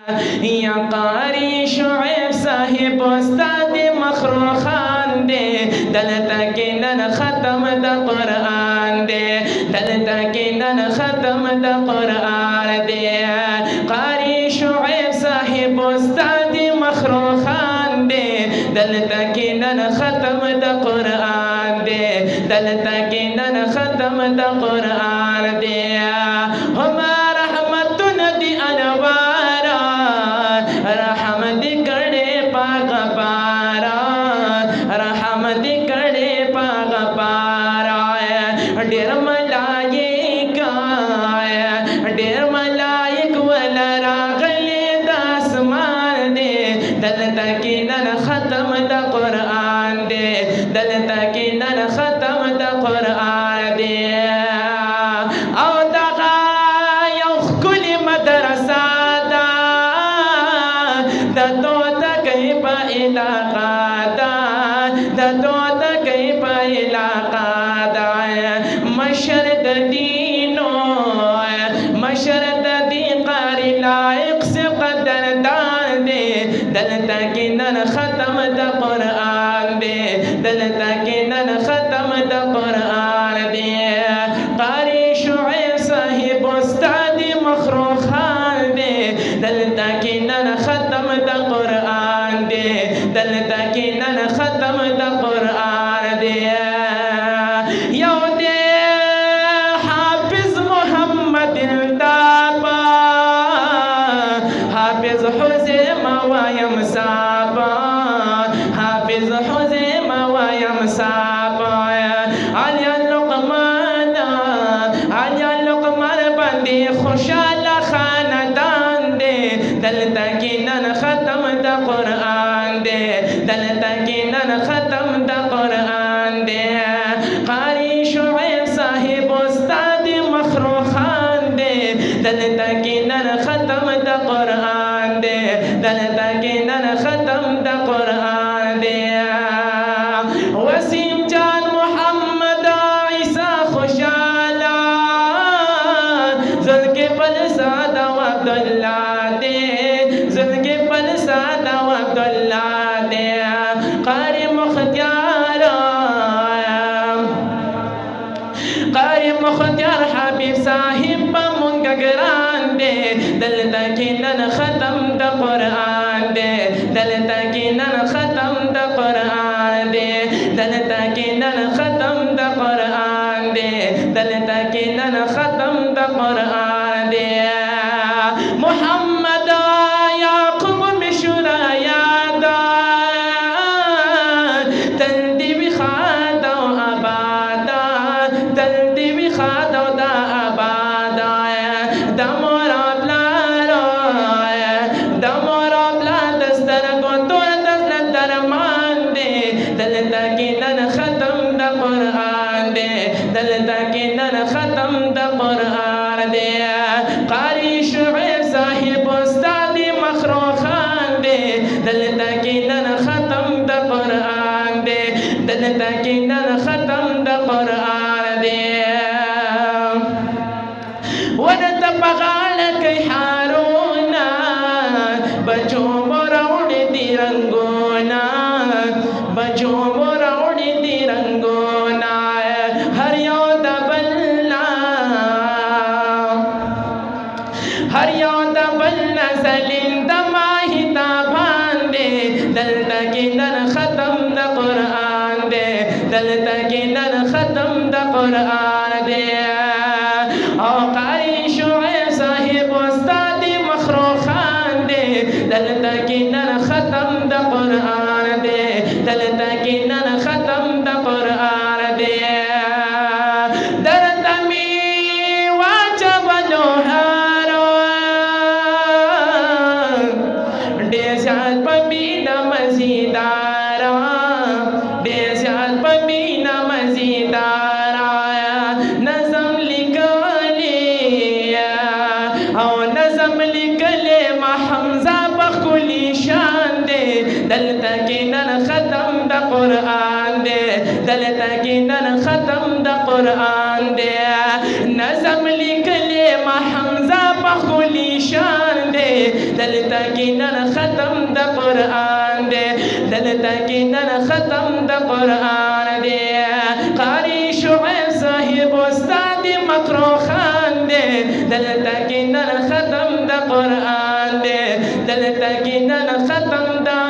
یا قاری شعیب صاحب استاد مخرو خان دے دلتا کی نن ختم دا قرآن دے دلتا کی نن ختم دا قرآن دے قاری شعیب صاحب استاد مخرو خان دے دلتا کی نن ختم دا قرآن دے دلتا کی نن ختم دا قرآن دے ہمارا رحمتن دی انوارا رحمت کڑے پاک پارا رحمت کڑے پاک پارا ڈیر ملائک ڈیر ملائک والا راغلی داسمان دے دلتا کی نن ختم دا قرآن دے دلتا کی نن ختم دا قرآن دے او دغا یو خکلی مدرسہ دا دا توتا کئی پا علاقہ دا دا توتا کئی پا علاقہ دا مشرد دینو مشرد دین قاری لائق سے قدر دان دے دلتا کی نن ختم دا قرآن دے دلتا کی نن ختم دا قرآن دے قاری شعیب صاحب استاد مخرو خان دے دلتا کی نن ختم دا قرآن دے دلتا کی نن ختم دا قرآن دے یو دے حافظ محمد الدابا حافظ حزیم ویم صابا حافظ حزیم ویم صابا علی لقمان بندی خوشال خاندان دے دلتا کی نن ختم دا قرآن دے دلتا کی نن ختم دا قرآن دے قاری شعیب صاحب استاد مخرو خان دے دلتا کی نن ختم دا قرآن دے دلتا کی نن ختم دا قرآن دے وسیم جان محمد عیسیٰ خوشالا زل کے پل سادہ عبداللہ دے زل کے پل سادہ عبداللہ دے قاری مختیار حبیب صاحب پا منگا گران دے دلتا کی نن ختم دا قرآن دے دلتا کی نن ختم دا قرآن دے دلتا کی نن ختم دا قرآن دے دلتا کی نن ختم دا قرآن دے محمد یعقوب مشورہ یادا تلدی بخادا و آبادا تلدی بخادا و دا آبادا دا مراب لارا دا مراب لا دستر کو تو دستر درمان دے دلتا کی نن ختم دا قرآن دے دلتا کی نن ختم دا قرآن دے قاری شعیب صاحب استاد مخرو خان دے دلتا کی نن ختم دا قرآن دے دلتا کی نن ختم دا قرآن دے ودت بغال کئی حارونا بچو مروڑ دی رنگونا بچو مروڑ دی رنگونا ہر یو دبلنا ہر یو دبلنا سلین دماہی تابان دے دلتا کی نن ختم دا قرآن دے دلتا کی نن ختم دا قرآن دے او قاری شعیب صاحب استاد مخرو خان دے دلتا کی نن ختم دا قرآن دے دلتا کی نن ختم دا قرآن دے درتا می واجب لوہارو دیسیال پمینا مزیدارا دیسیال پمینا مزیدارا نظم لکلی او نظم لکلی محمزہ بخلی شان دے دلتا کی نن ختم دا قرآن دے دلتا کی نن ختم دا قرآن دے نظم لکلی محمزہ بخلی شان دے دلتا کینن ختم دا قرآن دے دلتا کینن ختم دا قرآن دے قاری شعیب صاحب استاد مکرو خان دے دلتا کینن ختم دا قرآن دے دلتا کینن ختم دا